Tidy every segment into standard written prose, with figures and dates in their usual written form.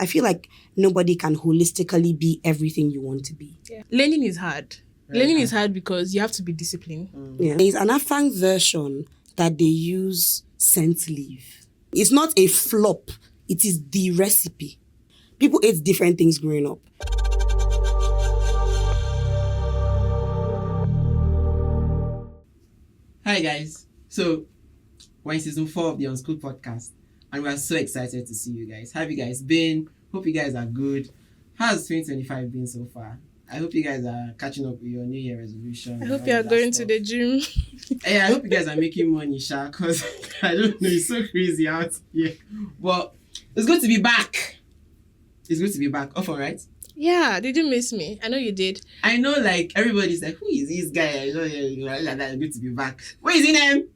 I feel like nobody can holistically be everything you want to be. Yeah. Learning is hard. Learning is hard because you have to be disciplined. Yeah. There's an Afang version that they use scent leaf. It's not a flop. It is the recipe. People ate different things growing up. Hi guys. So we're in season 4 of the Unschooled podcast, and we are so excited to see you guys. How have you guys been? Hope you guys are good. How's 2025 been so far? I hope you guys are catching up with your New Year resolution. I hope you are going to the gym. Hey, I hope you guys are making money, Sha, because I don't know, it's so crazy out here. But it's good to be back. It's good to be back. Off, all right? Yeah, did you miss me? I know you did. I know, like, everybody's like, who is this guy? I know, like that. Good to be back. Where is Inem?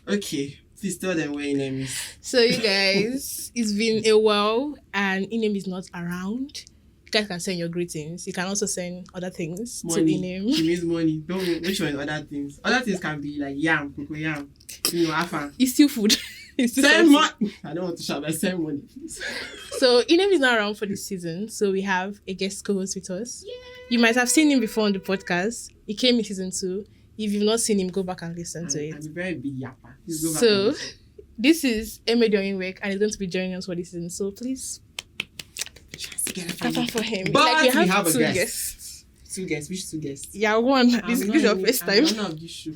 Okay, please tell them where Inem is. So, you guys, it's been a while, and Inem is not around. You guys can send your greetings. You can also send other things Money. to Inem. She means money. Don't which one other things. Other things can be like yam, cocoa yam, afan. It's still food. It's still Send something. money. I don't want to shout, but send money, please. So Inem is not around for this season, so we have a guest co-host with us. Yay! You might have seen him before on the podcast. He came in season 2. If you've not seen him, go back and listen to it. I'm a very big yapper. Please go back So and listen. this is Emediong Inwek, and he's going to be joining us for this season. So please clap for him. But you we have a two guest. guests. 2 guests. Which 2 guests? Yeah, one. This is your first time. I'm not of this show.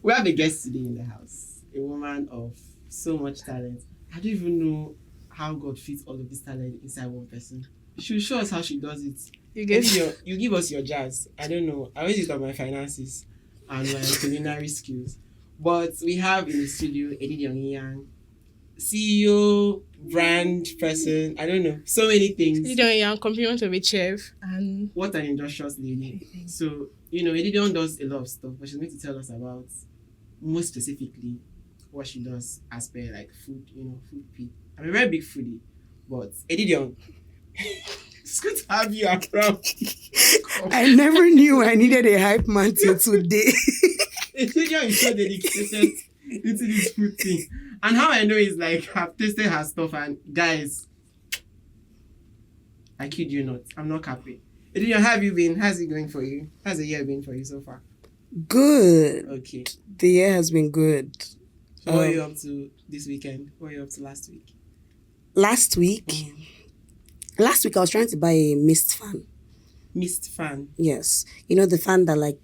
We have a guest today in the house. A woman of so much talent. I don't even know how God fits all of this talent inside one person. She will show us how she does it. You get You give us your jazz. I don't know. I always use it on my finances and my culinary skills. But we have in the studio Edidiong Inyang, CEO, brand person. I don't know. So many things. Edidiong Inwek, compliment of a chef, and What an industrious lady. So, Edidiong does a lot of stuff, but she's going to tell us about, most specifically, what she does as per like food, food pit. I'm a very big foodie, but Edidiong, it's good to have you around. I never knew I needed a hype man till today. Edidiong is so dedicated into this food thing. And how I know is like, I've tasted her stuff, and guys, I kid you not, I'm not happy. Edidiong, how have you been? How's it going for you? How's the year been for you so far? Good. Okay. The year has been good. So what are you up to this weekend? What were you up to last week? Last week I was trying to buy a mist fan. Mist fan. Yes. You know the fan that like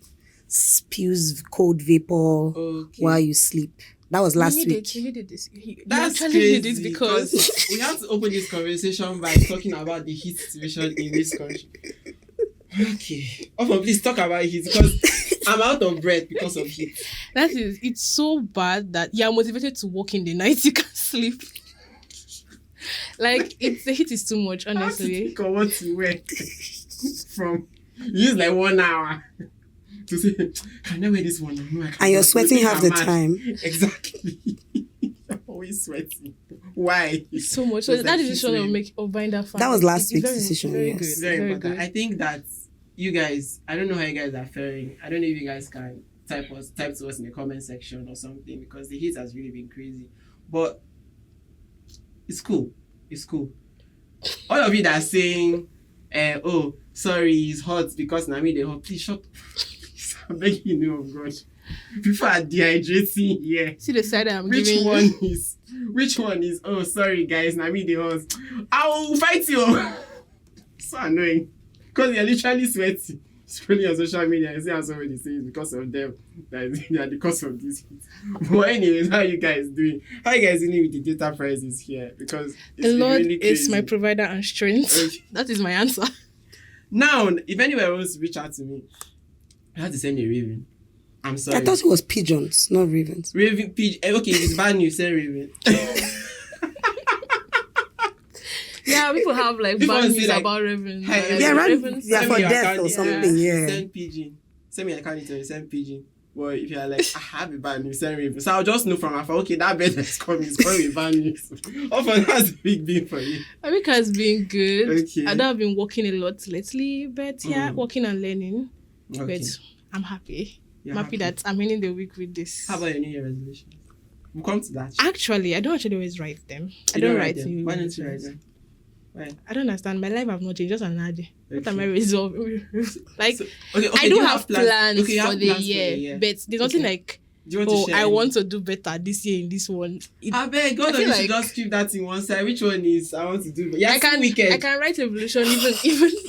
spews cold vapor while you sleep. That was last week. We needed this. That's actually crazy needed it because we have to open this conversation by talking about the heat situation in this country. Okay. Please talk about heat because I'm out of breath because of heat. it's so bad that you're motivated to work in the night, you can't sleep. Like the heat is too much, honestly. I have to think of what to wear from use like 1 hour to say, can I wear this one? No, I can't. And you're sweating half the time. Exactly. I'm always sweating. Why? It's so much. So It's that like decision of buying that fan. That was last it's week's very, decision, very yes. good, Very very important. good. I think that you guys, I don't know how you guys are faring. I don't know if you guys can type to us in the comment section or something, because the heat has really been crazy. But it's cool. It's cool. All of you that are saying, oh, sorry, it's hot because Nami they hot. Please shut up. I'm begging you, of God. People are dehydrating here. See the side I'm Which giving one you. Which one is, oh, sorry, guys, Nami they hot. I will fight you. So annoying. Because they're literally sweating. Scrolling on social media, I see how somebody says because of them that they are the cause of this heat. But anyways, how are you guys doing? How are you guys dealing with the data prices here? Because it's The Lord really crazy. is my provider and strength. That is my answer. Now, if anyone wants to reach out to me, I have to send a raven. I'm sorry. I thought it was pigeons, not ravens. Raven, pigeon. Okay, if it's bad news, send raven. Yeah, people have like People bad say, news like, about ravens. hey, Like, Yeah, ravens. yeah, Send for me your death account or details, something, yeah. Send pigeon. Send me an account details, send pigeon. Well, if you're like, I have a bad news, send raven. So I'll just know from afar, okay, that bird is coming. It's coming with bad news. Often that's a big deal for you. America has been good. Okay. I know I've been working a lot lately, but yeah, working and learning. Okay. But I'm happy. You're I'm happy that I'm ending the week with this. How about your New Year resolutions? We'll come to that. Actually, I don't actually always write them. I You don't write them. new Why don't you write resolutions. them? Why? I don't understand. My life have not changed. Just another. What am I resolving? Like, So, I do have plans Okay, you have for the plans year, but there's nothing like, Do you want to share I any? want to do better this year in this one. I beg God, I you feel should like- just keep that in one side. Which one is I want to do? Yeah, I can write evolution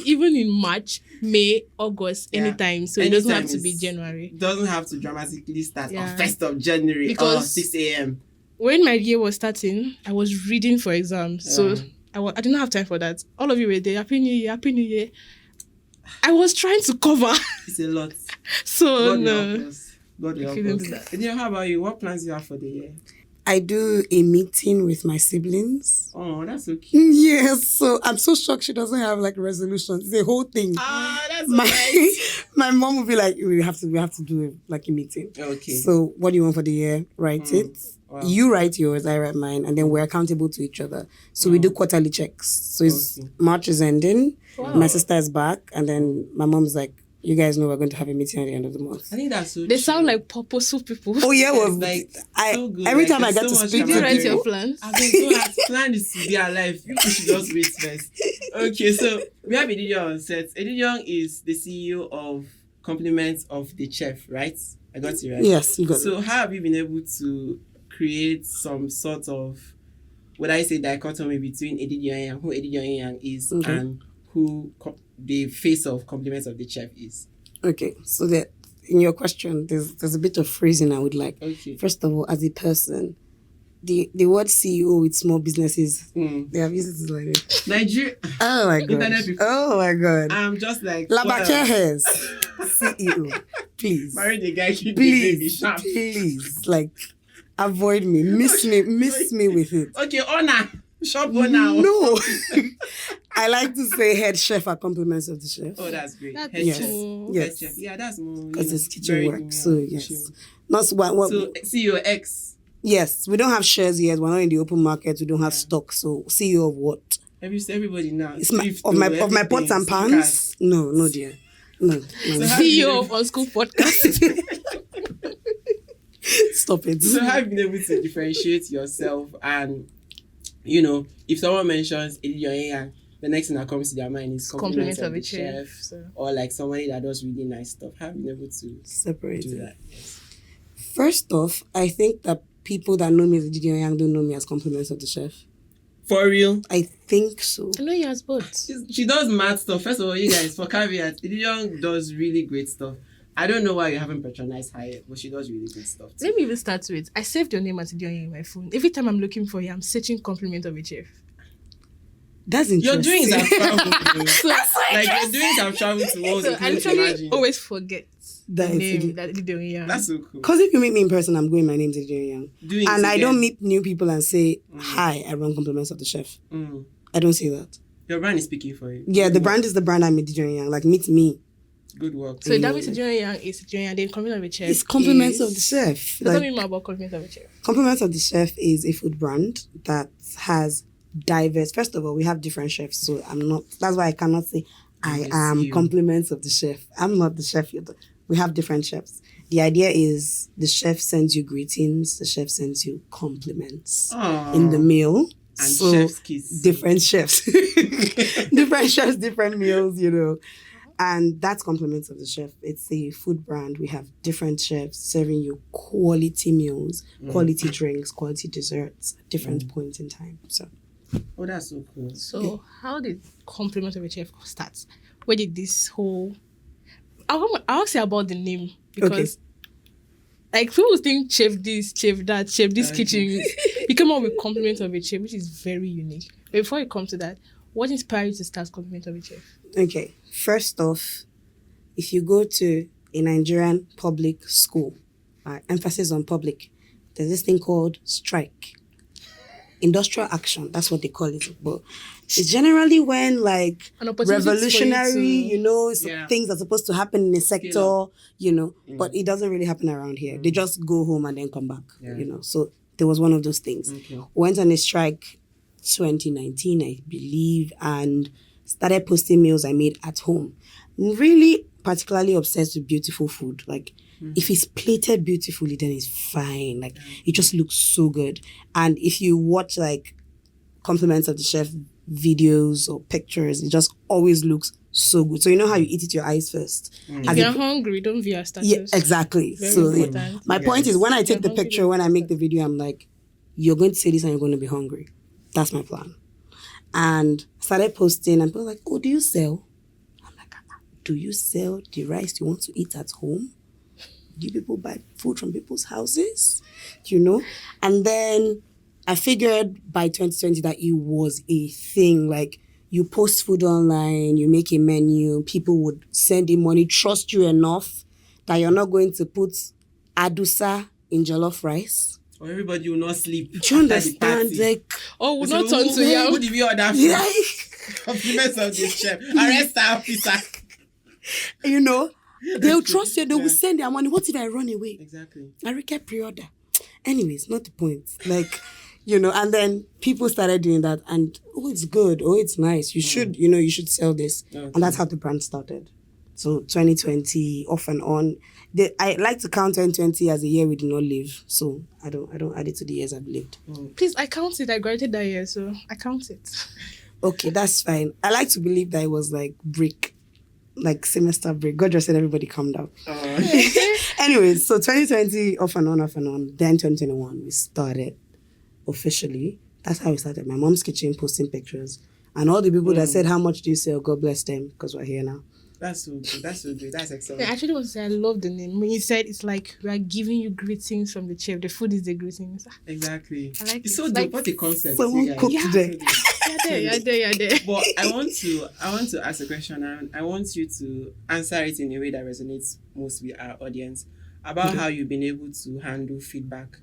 even in March, May, August, Yeah. anytime. So it doesn't have Anytime to be is- January. Doesn't have to dramatically start Yeah. on 1st of January Because- 6 a.m. When my year was starting, I was reading for exams. So I didn't have time for that. All of you were there. Happy New Year, Happy New Year. I was trying to cover. It's a lot. So God will no. help us. God will I help couldn't us. do that. Edidiong, how about you? What plans do you have for the year? I do a meeting with my siblings. Oh, that's so cute. Yes, so I'm so shocked she doesn't have like resolutions. It's a whole thing. Ah, that's My nice. my mom will be like, we have to do like a meeting. Okay. So what do you want for the year? Write it. Wow. You write yours, I write mine, and then we're accountable to each other. So we do quarterly checks. So it's Okay. March is ending, Wow. my sister is back, and then my mom's like, you guys know we're going to have a meeting at the end of the month. I think that's so They true. sound like purposeful people. Oh yeah, well, Like, I so good. every Like, time I there's get so to much speak Did you to write camaraderie. your people, plans? I mean, so hard. Plan is to be alive. People should just wait first. Okay, so we have Edidiong on set. Edidiong is the CEO of Compliments of the Chef, right? I got it right. yes, you got So it. how have you been able to create some sort of, would I say, dichotomy between Edidiong Inyang, who Edidiong Inyang is, Okay. and who the face of Compliments of the Chef is? Okay, so that in your question, there's a bit of phrasing I would like. Okay. First of all, as a person, the word CEO with small businesses, they have used it like that. Nigeria. Oh my god. Internet people. Oh my god. I'm just like Labake hairs. CEO. Please. married the guy, keep the baby Please. sharp. Please. Like, avoid me. Miss me with it. Okay, owner. Shop owner. No. I like to say head chef at Compliments of the Chef. Oh, that's great. That's Head Yes. chef. cool. Yes. Head chef. Yeah, that's more. Because it's kitchen very work. new, So chill. yes. Not what So CEO X. yes, we don't have shares yet. We're not in the open market. We don't have stock. So CEO of what? Everybody now. It's my thrift, of my everything, pots and sneakers. pans. No, dear. No. how- CEO of Unschooled Podcast. Stop it. So how have you been able to differentiate yourself? And if someone mentions Edidiong Inyang, the next thing that comes to their mind is compliments of the chef, So. or like somebody that does really nice stuff. How have you been able to Separate do it. that? First off, I think that people that know me as Edidiong Inyang don't know me as Compliments of the Chef. For real? I think so. I know he has both. She does mad stuff. First of all, you guys, for caveat, Edidiong does really great stuff. I don't know why you haven't patronized her yet, but she does really good stuff too. Let me even start with, I saved your name as Edidiong in my phone. Every time I'm looking for you, I'm searching compliment of a chef. That's Your interesting. doings have traveled. Bro. So, Like your doings have traveled to worlds so you I couldn't literally imagine. always forget That the is name Edidiong. that Edidiong Inyang. That's so cool. Because if you meet me in person, I'm going, my name's Edidiong Inyang. Doings And I again. don't meet new people and say, hi, I run Compliments of the Chef. Mm. I don't say that. Your brand is speaking for you. Yeah, Good the work. brand is the brand I'm Edidiong Inyang. Like, meet me. Good work. So that means Edidiong Inyang is Edidiong Inyang, then compliment of a chef. It's Compliments is- of the Chef. Doesn't Like, mean more about compliment of a chef. Compliments of the Chef is a food brand that has diverse. First of all, we have different chefs, so that's why I cannot say I Yes, am you. Compliments of the Chef. I'm not the chef yet. We have different chefs. The idea is the chef sends you greetings, the chef sends you compliments Aw. in the meal. And So chef's kiss. different chefs. Different chefs, different meals, And that's Compliments of the Chef. It's a food brand. We have different chefs serving you quality meals, quality drinks, quality desserts at different points in time. So Oh, that's so cool. So how did compliment of a chef start? Where did this whole... I'll say about the name because like people think chef this, chef that, chef this kitchen. You come up with compliment of a chef, which is very unique. But before you come to that, what inspired you to start compliment of a chef? okay. First off, if you go to a Nigerian public school, emphasis on public, there's this thing called strike. Industrial action, that's what they call it. But it's generally when like An opportunity for you revolutionary, to- Yeah. things are supposed to happen in a sector, Scale but it doesn't really happen around here. They just go home and then come back, Yeah. So there was one of those things. Okay. Went on a strike 2019, I believe, and started posting meals I made at home. Really particularly obsessed with beautiful food. Like, if it's plated beautifully, then it's fine. Like, it just looks so good. And if you watch, like, Compliments of the Chef videos or pictures, it just always looks so good. So you know how you eat it with your eyes first. If you're hungry, don't view your status. Yeah, exactly. Very So important. my point is, when I take the hungry, picture, when I make the video, I'm like, you're going to say this and you're going to be hungry. That's my plan. And I started posting and people were like, oh, do you sell? I'm like, do you sell the rice you want to eat at home? Do people buy food from people's houses? You know? And then I figured by 2020 that it was a thing. Like, you post food online, you make a menu, people would send in money, trust you enough that you're not going to put adusa in jollof rice. Or everybody will not sleep. Do you understand? Like, will not turn to yam. Who did we order from? yeah, Compliments of the chef. Arrest our officer. you know, they'll trust you, they will send their money. What if I run away? Exactly. I request pre-order. Anyways, not the point. Like, you know, and then people started doing that and, oh, it's good. Oh, it's nice. You should, you know, you should sell this. Okay. And that's how the brand started. So 2020, off and on. I like to count 2020 as a year we did not live. So I don't add it to the years I've lived. Please, I count it. I graduated that year, so I count it. Okay, that's fine. I like to believe that it was like break, like semester break. God just said everybody calm down. Anyways, so 2020, off and on. Then 2021, we started officially. That's how we started. My mom's kitchen, posting pictures. And all the people that said, how much do you sell? God bless them, because we're here now. That's so good. That's excellent. I actually want to say I love the name. When you said it's like we are giving you greetings from the chef. The food is the greetings. Exactly. I like it's it. so Like, dope. What a concept. Someone you guys. cooked today. You're there. But I want to ask a question, and I want you to answer it in a way that resonates most with our audience about how you've been able to handle feedback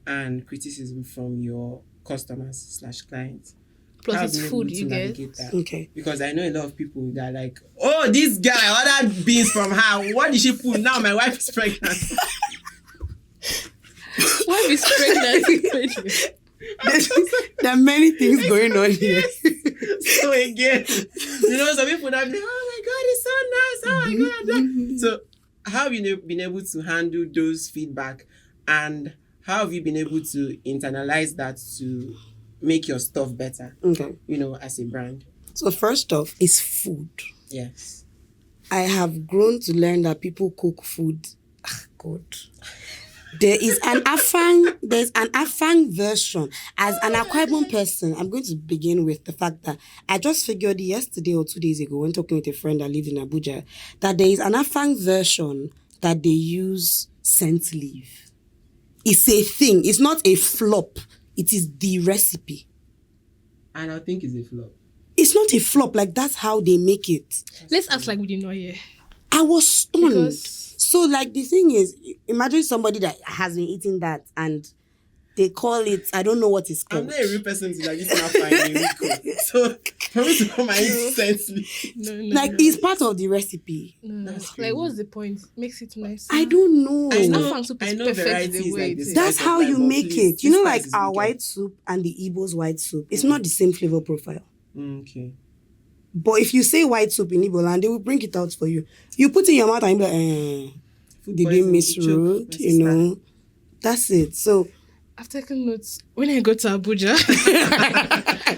and criticism from your customers/clients. Plus How it's have you food been you able to get. navigate that? Okay. Because I know a lot of people that are like, oh, this guy ordered beans from her. What did she put? Now my wife is pregnant. Wife is pregnant. There are many things going on here. So again, you know, some people that be, oh my God, it's so nice. Oh my God. So how have you been able to handle those feedback, and how have you been able to internalize that to make your stuff better? Okay. You know, as a brand. So first off is food. Yes. I have grown to learn that people cook food. God. There's an Afang version. As an Akwa Ibom person, I'm going to begin with the fact that I just figured yesterday or 2 days ago when talking with a friend that lived in Abuja that there is an Afang version that they use scent leaf. It's a thing. It's not a flop. It is the recipe. And I think it's a flop. It's not a flop. Like, that's how they make it. Let's act like we didn't know yet. I was stunned. Because- So, like, the thing is, imagine somebody that has been eating that and they call it, I don't know what it's called. I'm not a real person to like eating Afang. So, for me to come and eat sensely. No. It's part of the recipe. No. That's Like, crazy. what's the point? Makes it nice. I don't know. I know, Afang soup is I know perfect varieties the way like it this. is. That's how you make it. You know, like this our weekend. white soup and the Igbo's white soup. It's not the same flavor profile. Okay. But if you say white soup in Igbo land, they will bring it out for you. You put it in your mouth and you'll be like, Food did you poisoning, misroute? choke, You know, that's it. So, I've taken notes. When I go to Abuja,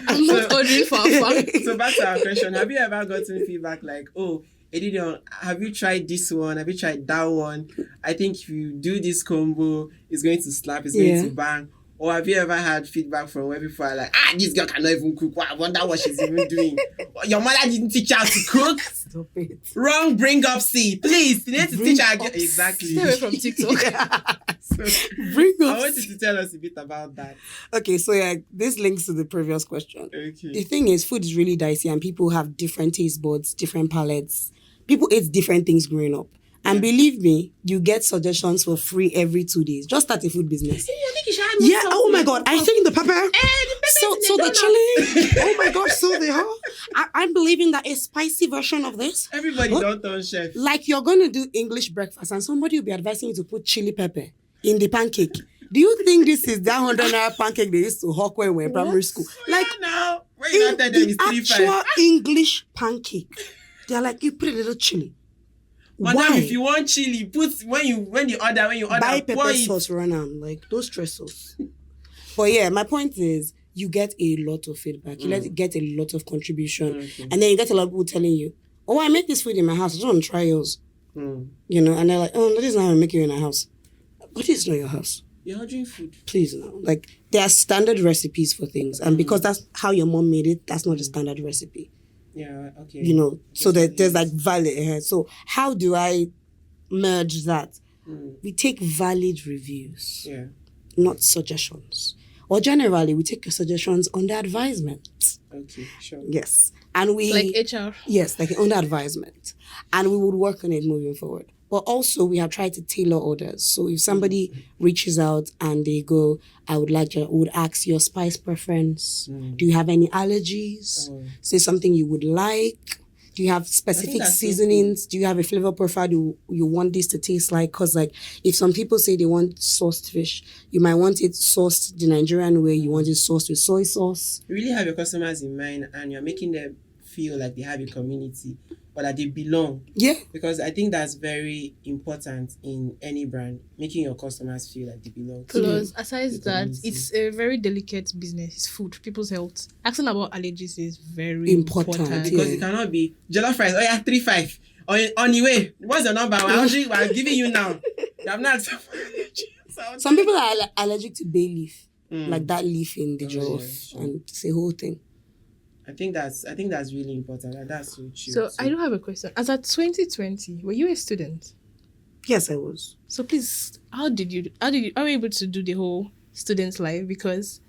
I'm not ordering for Afang. So back to our question. Have you ever gotten feedback like, oh, Edidiong, have you tried this one? Have you tried that one? I think if you do this combo, it's going to slap, it's going to bang. Or have you ever had feedback from where people are like, this girl cannot even cook. I wonder what she's even doing. Your mother didn't teach her to cook. stop it. Wrong, bring up C. Please, you need to teach her. Bring up Exactly. Stay away from TikTok. So, Bring I up. want you to tell us a bit about that. Okay, so yeah, this links to the previous question. Okay. The thing is, food is really dicey and people have different taste buds, different palates. People ate different things growing up. And believe me, you get suggestions for free every 2 days. Just start a food business. I think you should add Yeah, something. oh my God. I think the pepper. The pepper So is in the donut. chili. Oh my God, so they are. I'm believing that a spicy version of this. Everybody Huh? don't turn chef. Like you're going to do English breakfast and somebody will be advising you to put chili pepper in the pancake. Do you think this is that 100 pancake they used to hawk when we were in primary school? Like, now, where you in not tell them the it's 3-5. actual English pancake, they're like, you put a little chili. Madam, Why? if you want chili, put when you order, Buy pour pepper it. sauce, run on like those stress sauce. But yeah, my point is, you get a lot of feedback. You get a lot of contribution. Okay. And then you get a lot of people telling you, oh, I make this food in my house. I just want to try yours. You know, and they're like, oh, no, this is not how I make it in our house. But this is not your house. You're ordering food. Please, no. Like, there are standard recipes for things. And because that's how your mom made it, that's not the standard recipe. Yeah, okay. You know, so that there's like valid. So how do I merge that? We take valid reviews, not suggestions. Or generally, we take your suggestions under advisement. Okay, sure. Yes. And we... Like HR. Yes, like under advisement. And we would work on it moving forward. But also, we have tried to tailor orders. So if somebody reaches out and they go, I would ask your spice preference. Do you have any allergies? Say something you would like. Do you have specific seasonings? Do you have a flavor profile you want this to taste like? Because like, if some people say they want sauced fish, you might want it sauced the Nigerian way. You want it sauced with soy sauce. You really have your customers in mind, and you're making them feel like they have a community or that they belong. Yeah. Because I think that's very important in any brand, making your customers feel like they belong. Plus, aside that, it's a very delicate business. It's food, people's health. Asking about allergies is very important. Because it cannot be jollof fries. Oh yeah, 3-5. On your way. What's your number? I'm giving you now. I'm not. Some people are allergic to bay leaf, like that leaf in the jollof, and it's a whole thing. I think that's really important. And that's so true. So I do have a question. As at 2020, were you a student? Yes, I was. So please, how were you able to do the whole student life? Because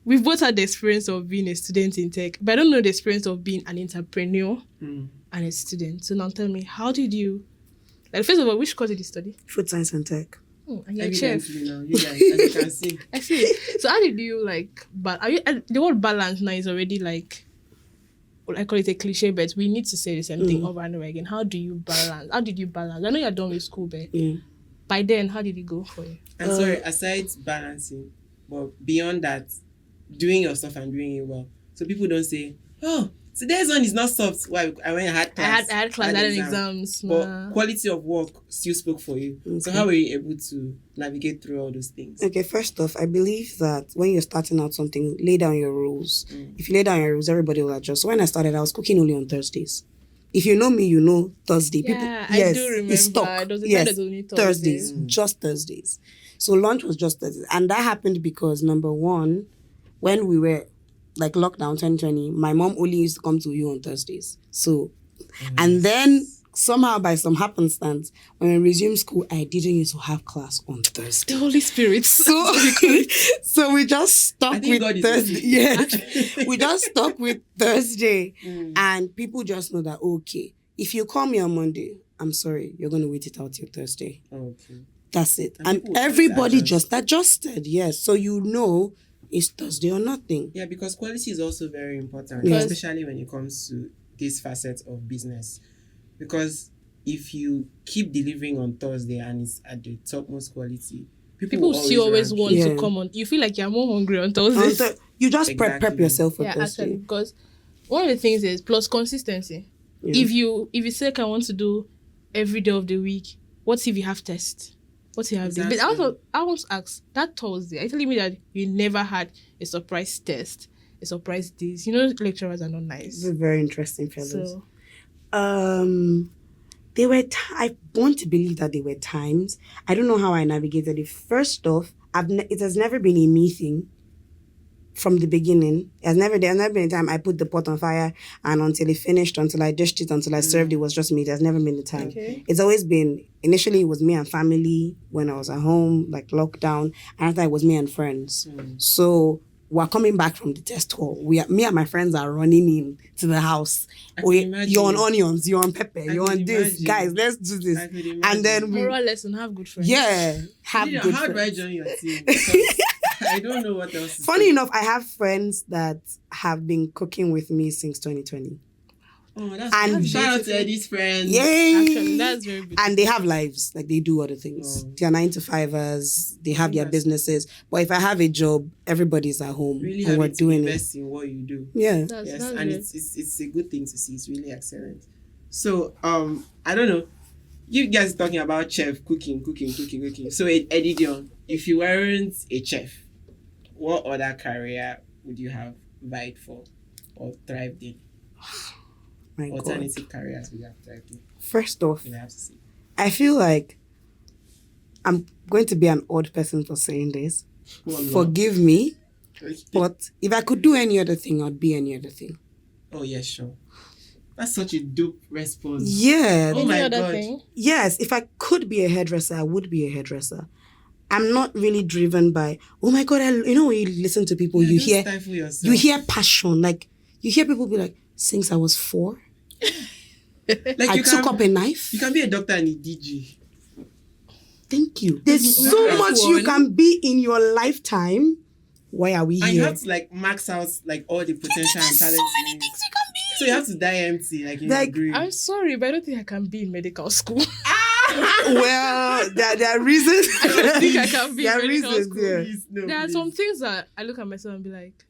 we've both had the experience of being a student in tech, but I don't know the experience of being an entrepreneur and a student. So now tell me, how did you, like, first of all, which course did you study? Food science and tech. And you're a chef. Now, you guys, as you can see. I see. So how did you the word balance now is already like, I call it a cliche, but we need to say the same thing over and over again. How did you balance? I know you're done with school, but by then, how did it go for you? And sorry, aside balancing, but beyond that, doing your stuff and doing it well. So people don't say, oh, today's one is not soft. Why? I went and had class. I had class, I had exams. But quality of work still spoke for you. Okay. So how were you able to navigate through all those things? Okay, first off, I believe that when you're starting out something, lay down your rules. If you lay down your rules, everybody will adjust. So when I started, I was cooking only on Thursdays. If you know me, you know Thursday. Yeah, I do remember. It's stock. Yes, Thursdays, just Thursdays. So lunch was just Thursdays. And that happened because, number one, when we were like lockdown 2020, my mom only used to come to you on Thursdays. So, and then somehow by some happenstance, when I resumed school, I didn't used to have class on Thursday. The Holy Spirit. So we just stuck with Thursday. Yeah, we just stuck with Thursday, and people just know that okay, if you call me on Monday, I'm sorry, you're gonna wait it out till Thursday. Okay, that's it, and everybody just adjusted. Yes, so you know. It's Thursday or nothing. Yeah, because quality is also very important, especially when it comes to this facet of business. Because if you keep delivering on Thursday and it's at the topmost quality, people still always want to come on. You feel like you're more hungry on Thursday. You just prep yourself for Thursday. Actually, because one of the things is plus consistency. Yeah. If you say, I want to do every day of the week, what if you have tests? What you have exactly. But I want to ask, that Thursday, are you telling me that you never had a surprise test, a surprise this? You know, lecturers are not nice. They're very interesting fellows. So, they were. I want to believe that they were times. I don't know how I navigated it. First off, it has never been a me thing. From the beginning, there's never been a time I put the pot on fire and until it finished, until I dished it, until I served it was just me. There's never been the time. Okay. It's always been, initially it was me and family when I was at home, like lockdown, and after it was me and friends. So we're coming back from the test hall. Me and my friends are running in to the house. You're on onions, you're on pepper, you're on this. Guys, let's do this. And then moral lesson, have good friends. Yeah, have good friends. How do I join your team? I don't know what else. Funny enough, I have friends that have been cooking with me since 2020. Oh, that's shout out to these friends. Yay! Actually, that's very beautiful. And they have lives, like they do other things. They are 9-to-5ers. They have their businesses. But if I have a job, everybody's at home really and we're doing it. Invest in what you do. Yeah. That's and it's a good thing to see. It's really excellent. So I don't know. You guys are talking about chef cooking. So Edidiong, if you weren't a chef, what other career would you have vied for or thrived in? My God. Alternative careers would you have thrived in? First off, You have to see. I feel like I'm going to be an odd person for saying this. Oh, no. Forgive me, but if I could do any other thing, I'd be any other thing. Oh, yeah, sure. That's such a dope response. Yeah. Oh Any my other God. thing? Yes, if I could be a hairdresser, I would be a hairdresser. I'm not really driven by, oh my God, when you listen to people, Yeah, don't stifle yourself. you hear passion. Like, you hear people be like, since I was 4, Like I took up a knife. You can be a doctor and a DJ. Thank you. There's so much you can be in your lifetime. Why are we And here? you have to like max out like all the potential and talent. so many things you can be. So you have to die empty, like in Like, your grave. I'm sorry, but I don't think I can be in medical school. Well, there are reasons. I don't think I can be There in are medical reasons, school. yeah. Please, no, There are please. some things that I look at myself and be like,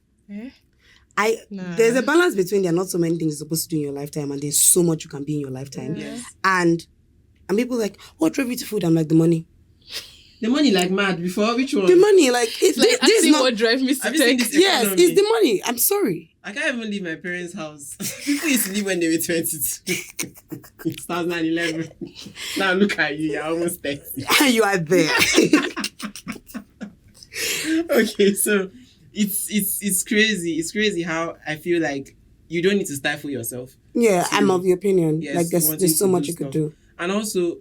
Nah. There's a balance between there are not so many things you're supposed to do in your lifetime and there's so much you can be in your lifetime. Yeah. Yes. And people like, what drove you to food? I'm like, the money. The money like mad before which one? The money, like, It's like this is asking not. what drive me to Have you seen take. this Yes, economy? it's the money. I'm sorry. I can't even leave my parents' house. People used to leave when they were 22. It's 2011. Now look at you, you're almost 30. You are there. Okay, so it's crazy. It's crazy how I feel like you don't need to stifle yourself. Yeah, I'm of the opinion. Yes, like, wanting there's so to much do you could stuff. do. And also,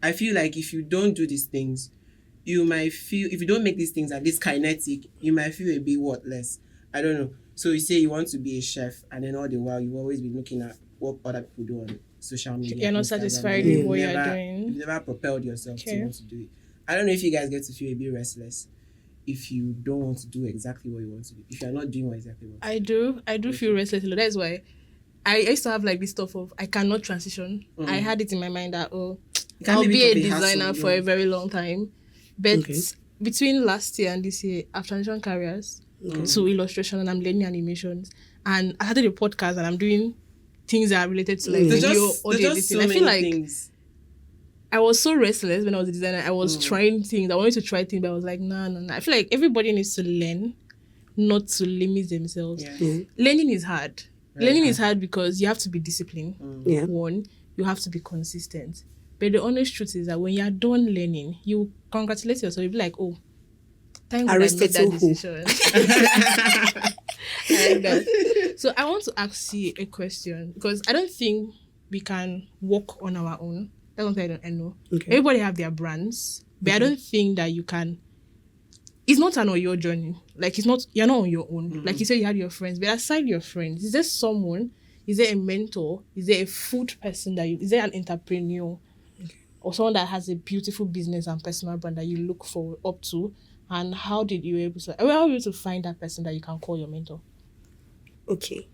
I feel like if you don't do these things, you might feel, if you don't make these things at least kinetic, you might feel a bit worthless. I don't know. So you say you want to be a chef, and then all the while you always be looking at what other people do on social media. You're not Instagram, satisfied and with you've what you're never- doing. You've never propelled yourself Okay. to want to do it. I don't know if you guys get to feel a bit restless if you don't want to do exactly what you want to do. If you're not doing what exactly what I do feel restless. That's why I used to have like this stuff of I cannot transition. I had it in my mind that You can't I'll leave be it a to the hassle, designer for yeah. a very long time. But Okay. between last year and this year, I've transitioned careers to illustration and I'm learning animations. And I started a podcast and I'm doing things that are related to like There's video, just audio so editing. I many feel like things. I was so restless when I was a designer. I was trying things. I wanted to try things, but I was like, no. I feel like everybody needs to learn, not to limit themselves. Yeah. Learning is hard. Very Learning hard. is hard because you have to be disciplined. Yeah. One, you have to be consistent. But the honest truth is that when you're done learning, you congratulate yourself. You'll be like, oh, thank God I made that Aristotle who? decision. I like that. So I want to ask you a question because I don't think we can walk on our own. That's one thing I know. Okay. Everybody have their brands, but I don't think that you can. It's not an on your journey. Like you're not on your own. Like you said, you had your friends, but aside your friends, is there someone? Is there a mentor? Is there a food person is there an entrepreneur? Or someone that has a beautiful business and personal brand that you look up to? And how were you able to find that person that you can call your mentor? Okay.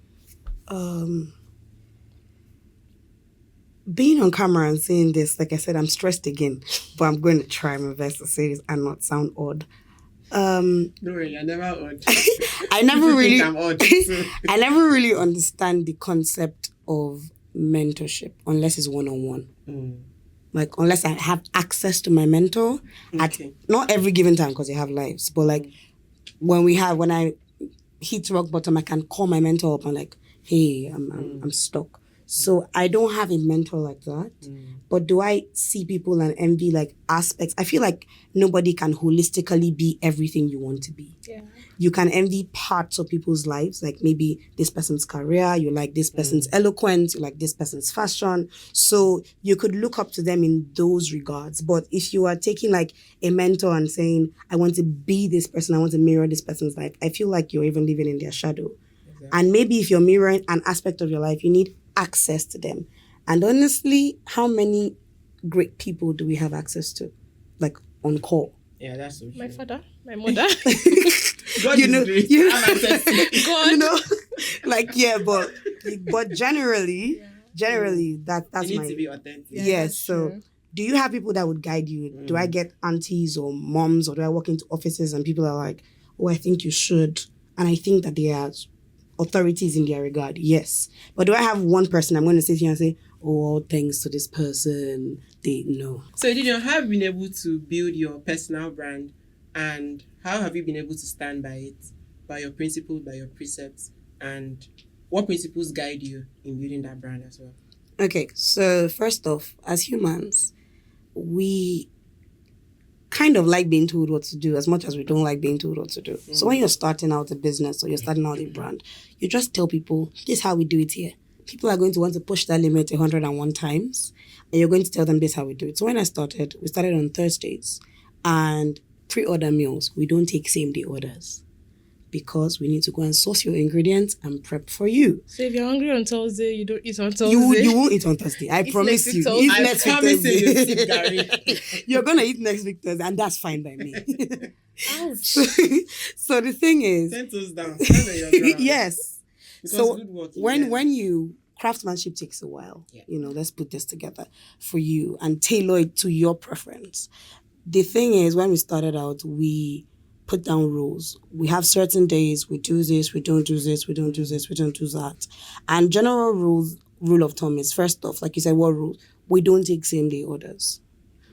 Being on camera and saying this, like I said, I'm stressed again, but I'm going to try my best to say this and not sound odd. Don't worry, you're never odd. I never People really, think I'm odd, so. I never really understand the concept of mentorship unless it's one-on-one. Like, unless I have access to my mentor at Okay. not every given time because they have lives, but like when I hit rock bottom, I can call my mentor up and like, hey, I'm stuck. So I don't have a mentor like that. But do I see people and envy like aspects? I feel like nobody can holistically be everything you want to be. Yeah. You can envy parts of people's lives, like maybe this person's career, you like this person's eloquence, you like this person's fashion. So you could look up to them in those regards. But if you are taking like a mentor and saying, I want to be this person, I want to mirror this person's life, I feel like you're even living in their shadow. Exactly. And maybe if you're mirroring an aspect of your life, you need access to them. And honestly, how many great people do we have access to? Like on call. Yeah, that's so true. My father, my mother. God You is know- great. you- Have access to it. God. You know? Like, yeah, but generally, that's You my... need to be authentic. Yeah. that's Yes, so- true. Do you have people that would guide you? Do I get aunties or moms, or do I walk into offices and people are like, oh, I think you should. And I think that they are authorities in their regard. Yes. But do I have one person I'm going to sit here and say, oh, all thanks to this person? They know. So, Edidiong, how have you been able to build your personal brand and how have you been able to stand by it by your principles, by your precepts, and what principles guide you in building that brand as well? Okay, so first off, as humans, we kind of like being told what to do as much as we don't like being told what to do. So when you're starting out a business or you're starting out a brand, you just tell people, this is how we do it here. People are going to want to push that limit 101 times, and you're going to tell them this is how we do it. So when I started, we started on Thursdays, and pre-order meals, we don't take same-day orders because we need to go and source your ingredients and prep for you. So if you're hungry on Thursday, you don't eat on Thursday? You won't eat on Thursday. I promise you. Eat I next week promise you, you Thursday. sip Gary. You're going to eat next week Thursday, and that's fine by me. Ouch. So the thing is... 10 toes down. Stand on your ground. Yes. Because So good work, when you... Craftsmanship takes a while. Yeah. Let's put this together for you and tailor it to your preference. The thing is, when we started out, we put down rules. We have certain days, we do this, we don't do this, we don't do this, we don't do that. And general rule of thumb is, first off, like you said, what rule? We don't take same-day orders.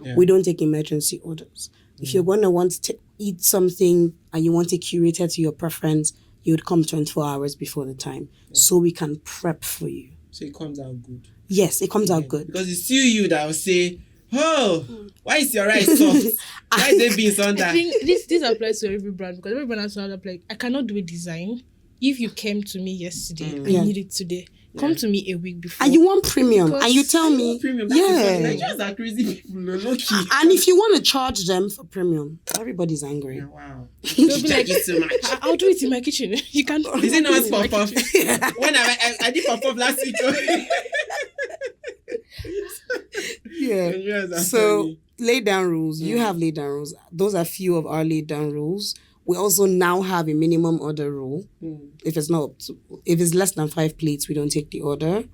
Yeah. We don't take emergency orders. If you're going to want to eat something and you want it curated to your preference, you would come 24 hours before the time so we can prep for you. So it comes out good. Yes, it comes out good. Because it's still you that will say, oh, why is your rice soft? Why is there beans on I that? think this applies to every brand, because every brand has to have like, I cannot do a design. If you came to me yesterday, I need it today. Come to me a week before. And you want premium, Because and you tell me, Premium. yeah. Nigerians are crazy people. Low key. And if you want to charge them for premium, everybody's angry. Yeah, wow. They'll be like, It's too much. I'll do it in my kitchen. You can't. Is it not do in my pop-up? kitchen. When I did pop-up last week. Yeah. Nigerians are So funny. lay down rules. You have laid down rules. Those are few of our laid down rules. We also now have a minimum order rule. If it's less than 5 plates, we don't take the order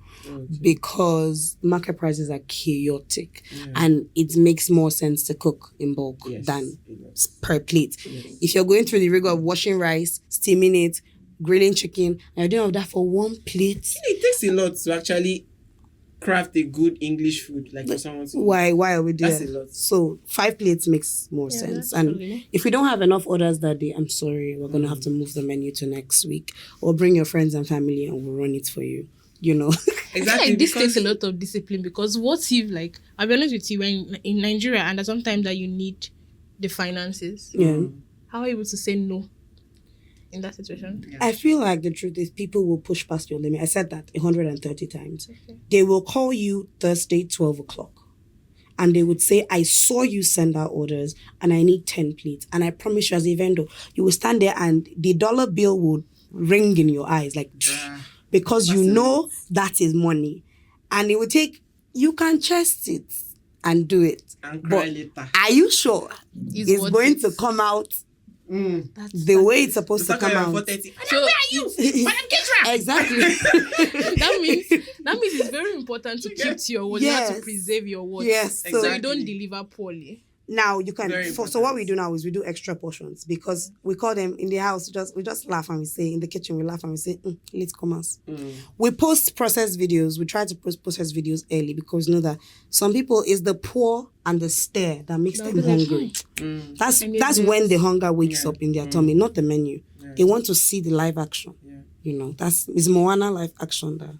because market prices are chaotic, and it makes more sense to cook in bulk than per plate. Yes. If you're going through the rigor of washing rice, steaming it, grilling chicken, and you're doing all that for 1 plate, It takes a lot to actually craft a good English food, like for someone to... why are we there? That's a lot. So 5 plates makes more sense. And naturally. if we don't have enough orders that day, I'm sorry, we're going to have to move the menu to next week, or bring your friends and family and we'll run it for you. I feel like this takes a lot of discipline, because what if, like, I'll be honest with you, when in Nigeria, and there's sometimes that you need the finances, Yeah. how are you able to say no in that situation? Yeah. I feel like the truth is people will push past your limit. I said that 130 times. Okay. They will call you Thursday, 12 o'clock. And they would say, I saw you send out orders and I need 10 plates. And I promise you, as a vendor, you will stand there and the dollar bill would ring in your eyes, like, because you know that is money. And it will take, you can chest it and do it. And cry But later. are you sure it's worth going it. to come out That's the way it's supposed to It's come like out? 4:30. So Where are you? Madam Ketra! Exactly. that means it's very important to keep to your word, not Yes. to preserve your word. Yes. So Exactly. you don't deliver poorly. Now you can. Very So important. what we do now is we do extra portions because we call them in the house. We just laugh and we say, in the kitchen we laugh and we say, late comers. We post processed videos. We try to post processed videos early because we know that some people is the pour and the stare that makes They'll them be like, hungry. That's I need that's this. when the hunger wakes Yeah. up in their tummy, not the menu. Yeah. They want to see the live action. Yeah. It's Moana live action that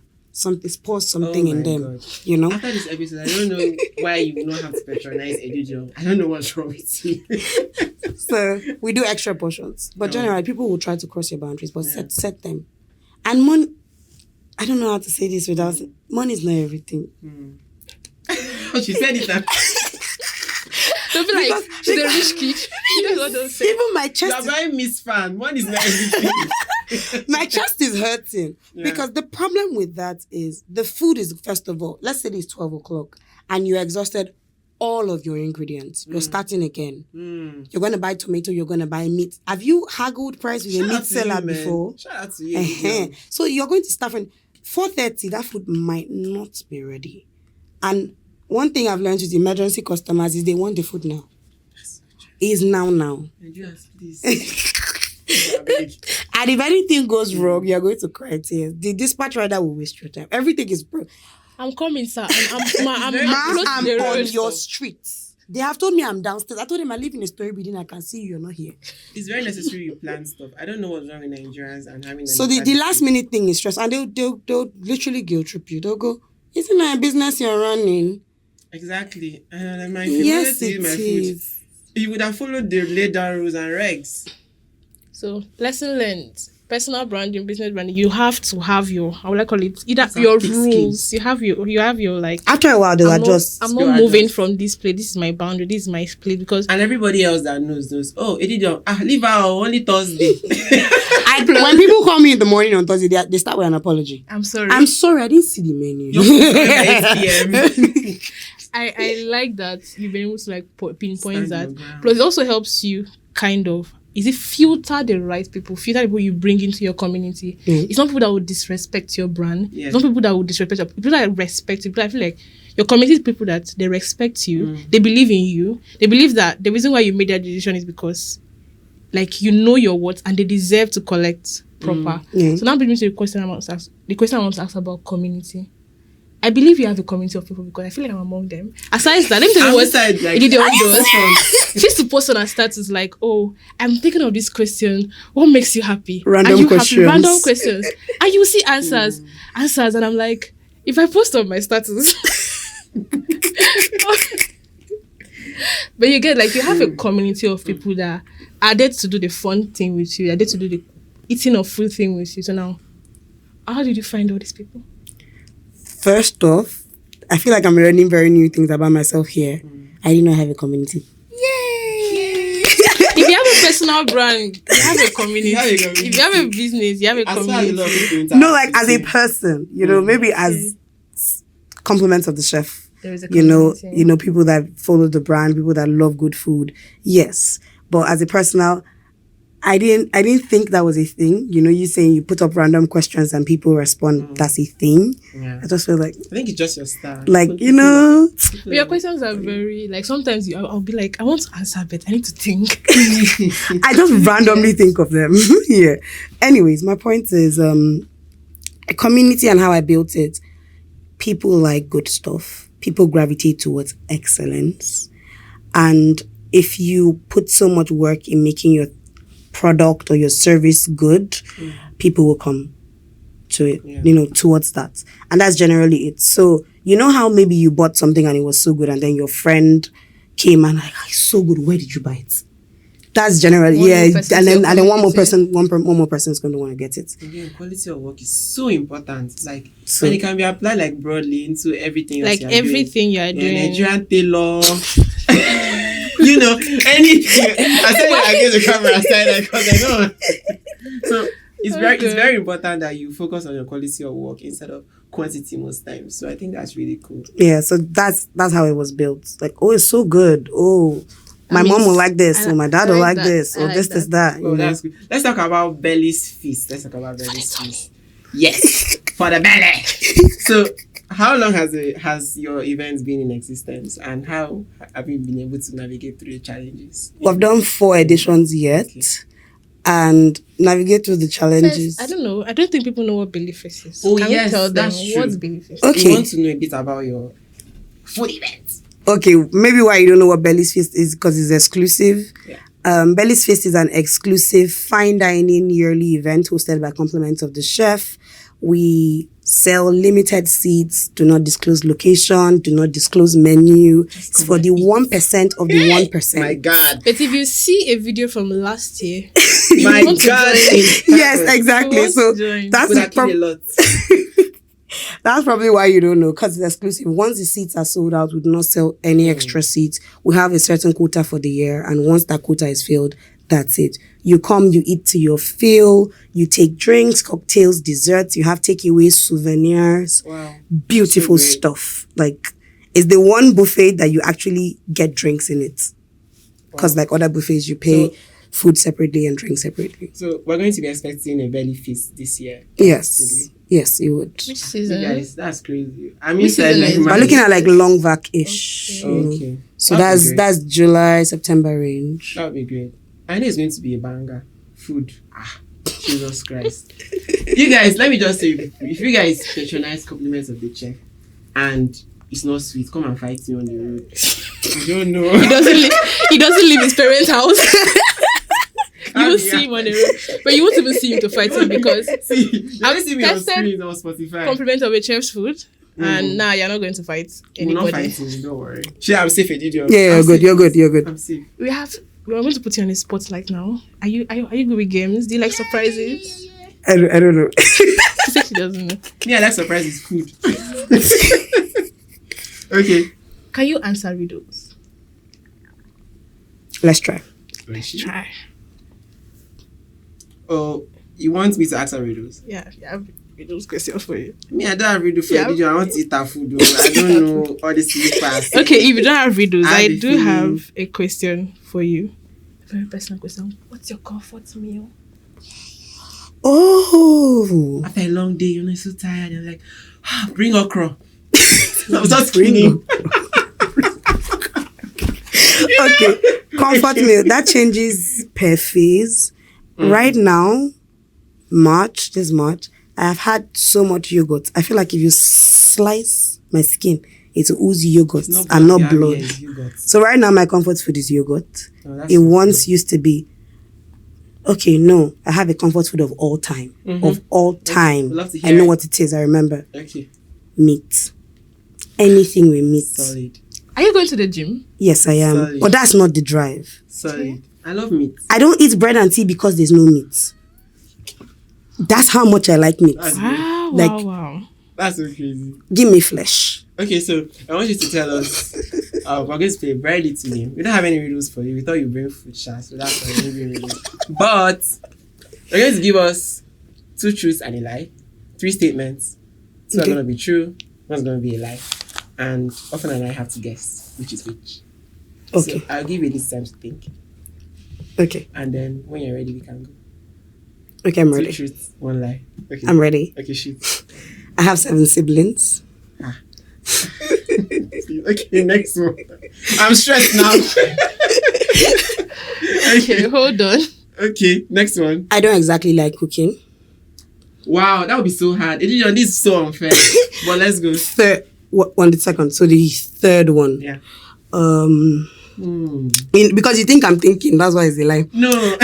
it's pours something in my them. God. After this episode, I don't know why you don't have to patronize Edidiong. I don't know what's wrong with you. So we do extra portions. But generally, people will try to cross your boundaries, but Yeah. set them. And money, I don't know how to say this without, money is not everything. She said it. Don't be like, Because- she's a rich kid. That's what they'll say. Even my You chest, are buying Miss Fan. One is not everything. my chest is hurting. Yeah. Because the problem with that is the food is, first of all, let's say it's 12 o'clock and you exhausted all of your ingredients. You're starting again. You're going to buy tomato, you're going to buy meat. Have you haggled price with a Shout meat out to you, seller man. before? Shout out to you. Uh-huh. So you're going to start from 4:30, that food might not be ready. And one thing I've learned with emergency customers is they want the food now. It's now. Nigerians, please. I beg. And if anything goes wrong, you're going to cry tears. The dispatch rider will waste your time. Everything is I'm coming, sir. I'm Ma, close to I'm the on road. your streets. They have told me I'm downstairs. I told them I live in a story building. I can see you're not here. It's very necessary you plan stuff. I don't know what's wrong with Nigerians and having. So the last minute thing is stress, and they'll literally guilt trip you. They'll go, "Isn't that a business you're running?" Exactly. And my yes, to eat my food. You would have followed the laid down rules and regs. So lesson learned. Personal branding, business branding, you have to have your, how would I call it? Either your rules. Skins. You have your like. After a while, they'll adjust. I'm not moving from this place. This is my boundary. This is my place because. And everybody else that knows. Oh, Edidiong, leave out only Thursday. When people call me in the morning on Thursday, they start with an apology. I'm sorry. I didn't see the menu. I like that you've been able to like pinpoint that. Plus, it also helps you kind of. Is it filter the right people? Filter the people you bring into your community. It's not people that would disrespect your brand. Yeah. It's not people that would disrespect your people that respect you. People I feel like your community is people that they respect you. They believe in you. They believe that the reason why you made that decision is because like you know your worth and they deserve to collect proper. So now brings me to the question I want to ask. The question I want to ask about community. I believe you have a community of people because I feel like I'm among them. Aside that, let me tell you what Edidiong does. She used to post on her status like, "Oh, I'm thinking of this question. What makes you happy? Random questions. Random questions." And you see answers, and I'm like, if I post on my status, but you get like you have a community of people that are there to do the fun thing with you. Are there to do the eating of food thing with you. So now, how did you find all these people? First off, I feel like I'm learning very new things about myself here. I didn't know I have a community. Yay! If you have a personal brand, you have a community. If you have a business, you have a community. No, like as a person, maybe as compliments of the chef. There is a community. People that follow the brand, people that love good food. Yes. But as a personal, I didn't think that was a thing. You saying you put up random questions and people respond. That's a thing. Yeah. I just feel like I think it's just your style. Like But your questions are very like sometimes I'll be like I want to answer but I need to think. I just randomly think of them. Yeah. Anyways, my point is a community and how I built it. People like good stuff. People gravitate towards excellence, and if you put so much work in making your product or your service good, people will come to it, towards that. And that's generally it. So, how maybe you bought something and it was so good and then your friend came and like, it's so good, where did you buy it? That's generally, and then one more person is going to want to get it. Again, quality of work is so important. Like, and it can be applied like broadly into everything else you are doing. Nigerian tailor. Anything. I said I get the camera aside because I know. So it's very important that you focus on your quality of work instead of quantity most times. So I think that's really cool. Yeah, so that's how it was built. Like, oh, it's so good. Oh, my mom will like this. Or my dad will like this. Or this is that. Oh, that's good. Let's talk about Belly's Feast. Yes, for the belly. So, how long has your events been in existence, and how have you been able to navigate through the challenges? We've done 4 editions yet, and navigate through the challenges. I don't know. I don't think people know what Belly Feast is. Oh, Can yes, we tell them that's true. What's Belly Feast? Okay. We want to know a bit about your food events. Okay, maybe why you don't know what Belly's Feast is because it's exclusive. Yeah. Belly's Feast is an exclusive fine dining yearly event hosted by compliments of the chef. We sell limited seats, do not disclose location, do not disclose menu. It's for the 1% of the 1%. My God. But if you see a video from last year, my God. Yes, exactly. So that's probably why you don't know, because it's exclusive. Once the seats are sold out, we do not sell any extra seats. We have a certain quota for the year, and once that quota is filled, that's it. You come, you eat to your fill, you take drinks, cocktails, desserts, you have takeaways, souvenirs. Wow. Beautiful stuff. Like, it's the one buffet that you actually get drinks in it. Because like other buffets, you pay food separately and drink separately. So we're going to be expecting a Belly Feast this year. Yes. Yes, you would. Which season? Guys, that's crazy. I mean, we're looking at like long vac-ish. Okay. So that's July, September range. That would be great. I know it's going to be a banger. Food. Jesus Christ. You guys, let me just say, if you guys patronize compliments of the chef and it's not sweet, come and fight me on the road. I don't know. He doesn't leave his parents' house. You will see him on the road, but you won't even see him to fight him because you I've see me on tested screen on Spotify. compliment of a chef's food, and now you're not going to fight We're anybody. not fighting, don't worry. Sure, I'm safe, Edidiong. Yeah, you're good. I'm safe. We are going to put you on the spotlight now. Are you good with games? Do you like surprises? I don't know. She said she doesn't know. Me, I like surprises food. Okay. Can you answer riddles? Let's try. Try. Oh, you want me to ask her riddles? Yeah, riddles questions for you. Me, I don't have riddle for Edidiong. I want to eat her food. Though. I don't know all the sleepers. Okay, if you don't have riddles, I the do feeling. have a question for you. A very personal question. What's your comfort meal? Oh. After a long day, you're so tired. You're like, bring okra. I was just screaming. Okay. Comfort meal. That changes per phase. Right now, this March, I have had so much yogurt. I feel like if you slice my skin, it will ooze yogurt and not blood. So right now, my comfort food is yogurt. It once used to be, okay, no, I have a comfort food of all time. Of all time. Love to I hear know it. what it is. I remember. Okay. Meat. Anything with meat. Solid. Are you going to the gym? Yes, I am. Solid. But that's not the drive. Solid. I love meat. I don't eat bread and tea because there's no meat. That's how much I like meat. That's Wow, Like- wow. That's so crazy. Give me flesh. Okay, so I want you to tell us. We're going to play a very little game. We don't have any riddles for you. We thought you'd bring food shots, so that's why we didn't bring riddles. But you're going to give us 2 truths and a lie, 3 statements. 2 are Okay. going to be true, 1's going to be a lie, and Often and I have to guess which is which. Okay. So I'll give you this time to think, Okay. and then when you're ready, we can go. Okay, I'm 2 ready. truths, 1 lie. Okay. I'm ready. Okay, shoot. I have 7 siblings. Okay, next one. I'm stressed now. Okay, hold on. Okay, next one. I don't exactly like cooking. Wow, that would be so hard. Edidiong, this is so unfair. But let's go. Third, on the second. So the third one. Yeah. Because you think I'm thinking, that's why it's a lie. No.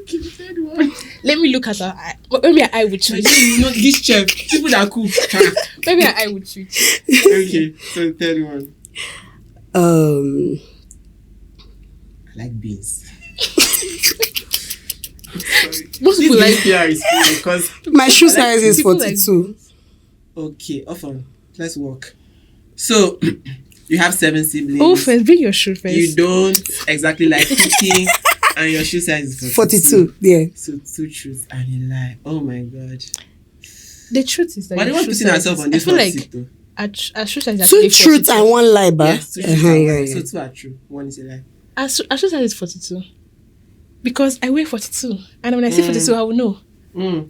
Okay, the third one. Let me look at her eye. Maybe her eye would switch. No, this chef. People that cook. Maybe her eye would switch. Okay, so the third one. I like beans. Most people like PR is cool because My shoe size is people like 42. okay, Often. Let's walk. So you have 7 siblings. Oh, first, bring your shoe first. You don't exactly like cooking, and your shoe size is 42, yeah. So 2 truths and a lie. Oh my god. The truth is that Why do you want your to shoe put size ourselves is- on this I feel hot like seat though? our shoe size is 2 actually truths 42. and 1 lie, but Yes, 2 truths yeah, and yeah, one. yeah. So 2 are true. 1 is a lie. Our shoe size is 42. Because I weigh 42. And when I say 42, I will know.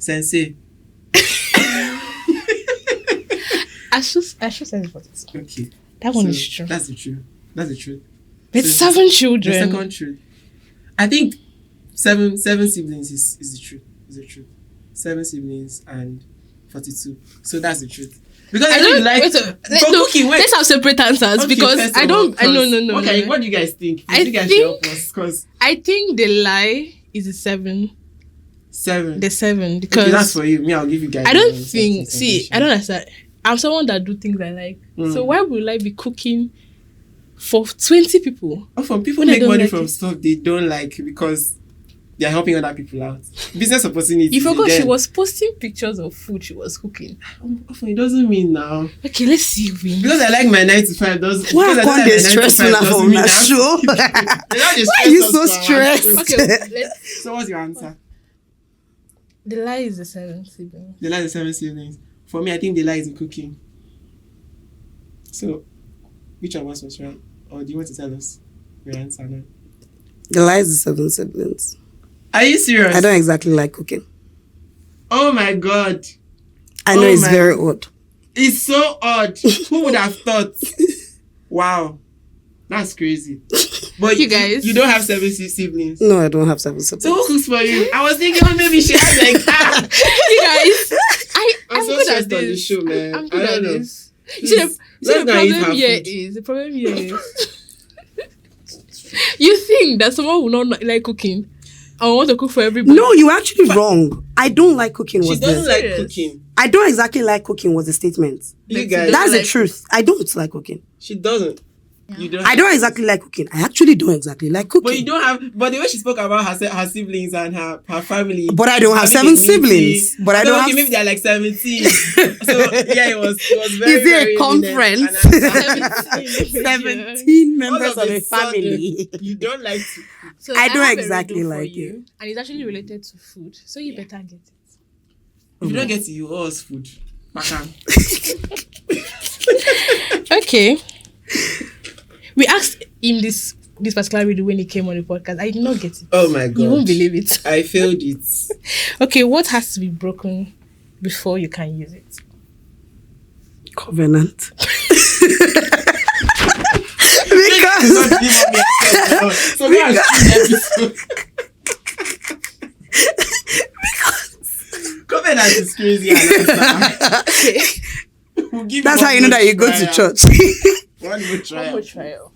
Sensei. Our shoe size is 42. Okay. That one So is true. That's the truth. That's the truth. With So 7 The children. second truth. I think 7 siblings is the truth. Is the truth. 7 siblings and 42. So that's the truth. Because I don't like cooking. Wait. Let's have separate answers Okay, because first I of don't. all, No. Okay, what do you guys think? I You guys should help us because I think the lie is the 7. 7. The 7 because Okay, that's for you. Me, I'll give you guys. I don't one think. See, I don't understand. I'm someone that do things I like. So why would I be cooking for 20 people? Often people When I make don't money like from it. stuff they don't like because they're helping other people out. Business opportunities. You forgot she then. was posting pictures of food she was cooking. Often it doesn't mean now. Okay, let's see. Because I like my 9 to 5 doesn't. Why because I can't like they my 9 to stress 5 now doesn't for mean my that- show? They're not just Why are you stressed so us for our stressed? show. Okay, So what's your answer? the lie is the 7 siblings. The lie is 7 siblings. For me, I think the lie is in cooking. So, which of us was right? Or do you want to tell us your answer now? The lie is the 7 siblings. Are you serious? I don't exactly like cooking. Oh my god. I know Oh it's my- very odd. It's so odd. Who would have thought? Wow. That's crazy. But You guys- you don't have 7 siblings. No, I don't have 7 siblings. So who cooks for you? I was thinking, oh, maybe she has like You guys, I'm so good at interest on the this. show, man. I'm good I at don't know. this. You see, Let's not eat her the food. problem here is you think that someone will not like cooking and want to cook for everybody. No, you're actually wrong. I don't like cooking. She Was doesn't the, like Serious? cooking. I don't exactly like cooking. Was the statement? You guys. That's the like- truth. I don't like cooking. She doesn't. Yeah. You don't. I don't exactly like cooking. I actually don't exactly like cooking. But you don't have. But the way she spoke about her siblings and her family. But I don't have having 7 a meeting, siblings. But I don't okay, have. maybe they're like 17. So yeah, it was very. Is it a very conference? eminent. And 17 members all of of a a sudden, family. you don't like to. So I don't have a exactly riddle for like you, and it's actually related to food. So you better get it. If you don't get it, you owe us food. Baka. Okay. We asked him this particular riddle when he came on the podcast. I did not get it. Oh my god. You won't believe it. I failed it. Okay, what has to be broken before you can use it? Covenant. Don't Because give up your attention. So we are episode. Covenant is crazy. Okay. We'll give that's you how one you know more that you go to trial. church. One more trial. One more trial.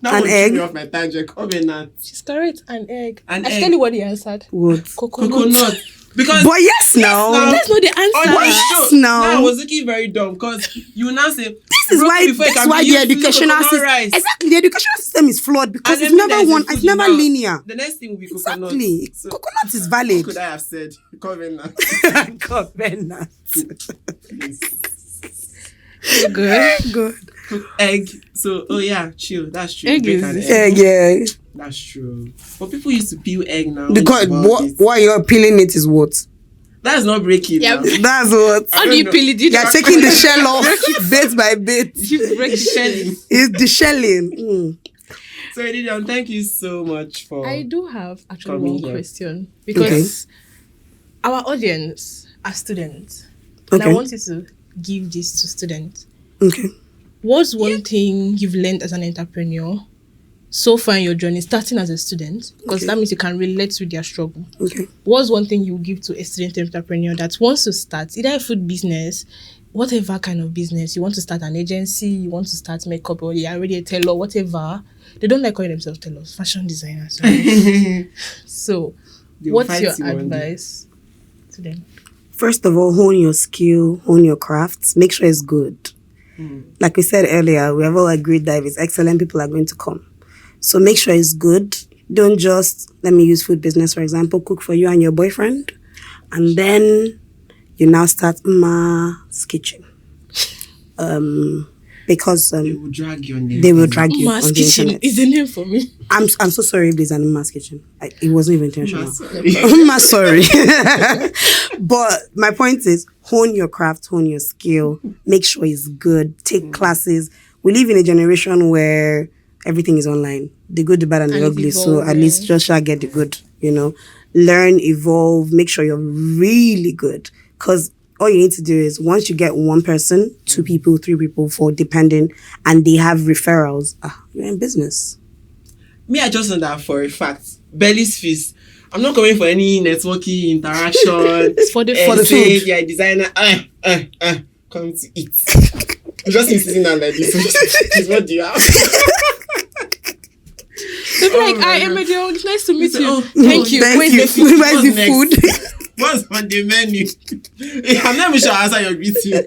That An one egg. threw me off my tangent. Covenant. She's correct. An egg. An I should egg. tell you what he answered. What? Coconut. Because But yes, now. now. That's not the answer. on Why the yes, show, now? I was looking very dumb because you now say This is why. That's why the educational system. rice. Exactly, the educational system is flawed because And it's everything never that is one. in It's food never now, linear. The next thing will be coconut. Exactly. So, Coconut is what valid. could I have said? Covenant. Covenant. Good. Good. Egg. So, oh yeah, chill. That's true. Egg Break is- an Yeah, yeah. That's true. But people used to peel egg now. Because what you're peeling it is what? That's not breaking. Yeah. now. That's what. How do you peel it? You're taking the shell off bit by bit. You break Shelly. It's the shelling. So, Edidiong, thank you so much for. I do have actually Coming one here. question because our audience are students, and I Okay. want you to give this to students. Okay. What's one thing you've learned as an entrepreneur so far in your journey, starting as a student? Because Okay. that means you can relate with their struggle. Okay. What's one thing you give to a student entrepreneur that wants to start either a food business, whatever kind of business, you want to start an agency, you want to start makeup, or you're already a tailor, whatever. They don't like calling themselves tailors, fashion designers. Right? So, They will what's fight your you one day. advice to them? First of all, hone your skill, hone your crafts. Make sure it's good. Like we said earlier, we have all agreed that if it's excellent, people are going to come. So make sure it's good. Don't just, let me use food business, for example, cook for you and your boyfriend. And then you now start Ma's kitchen. Because They will drag your name. they will drag you on Ma's the Kitchen internet. is the name for me. I'm so sorry if there's an Ma's kitchen. It wasn't even intentional. Sorry. I'm sorry. But my point is, hone your craft, hone your skill, make sure it's good, take classes. We live in a generation where everything is online, the good, the bad, and the And it's ugly. So at evolving. least just shall get the good, learn, evolve, make sure you're really good. Because all you need to do is once you get one person, 2 people, 3 people, 4, depending, and they have referrals, you're in business. Me, I just know that for a fact. Belly's feast. I'm not coming for any networking interaction. It's for the say, food. Yeah, designer. Come to eat. You just need sitting down like this. This what do you have? They'll be like, my I God. Emediong, it's nice to meet say, you. oh, Thank you. Thank Where's you. the food? Where's the What's food? What's on the menu? I'm not even sure I answer your greeting.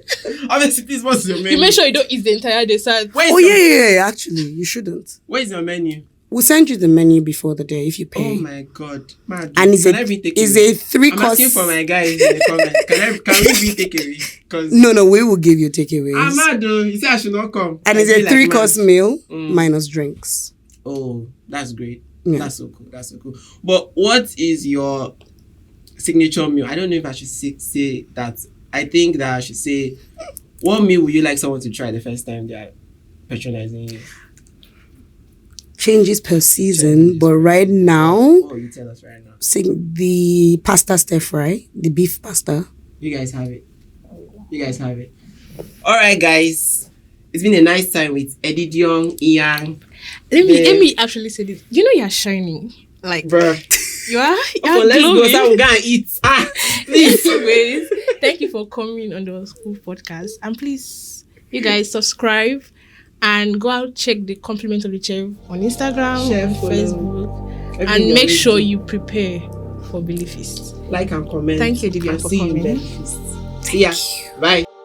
Obviously, please, what's your menu? You make sure you don't eat the entire dessert. Where is Oh, your, yeah. Actually, you shouldn't. Where is your menu? We'll send you the menu before the day if you pay. Oh my God. Man, And it's can I be takeaway? a 3 I'm course. asking for my guys in the comments. Can we be takeaway? Because No, we will give you takeaways. I'm mad though. You say I should not come. And I it's feel a 3-course mad. meal minus drinks. Oh, that's great. Yeah. That's so cool. That's so cool. But what is your signature meal? I don't know if I should say that. I think that I should say, what meal would you like someone to try the first time they are patronizing you? Changes per season, Changes. but right now, Oh, you tell us right now. the pasta stir fry, the beef pasta. You guys have it. You guys have it. All right, guys. It's been a nice time with Edidiong Inyang. Let Yeah. me actually say this. You know you're shining. Like, Bruh. you are Oh, let's go. glowing. So we're gonna eat. Anyways, Thank you for coming on the Unschooled podcast. And please, you guys subscribe and go out check the Compliment of the Chef on Instagram, Share, on follow. Facebook, Everything and you're make ready sure to. you prepare for Belly Feast. Like and comment. Thank you, Edidiong, and for see you in coming. Belly Feast. See ya. Bye.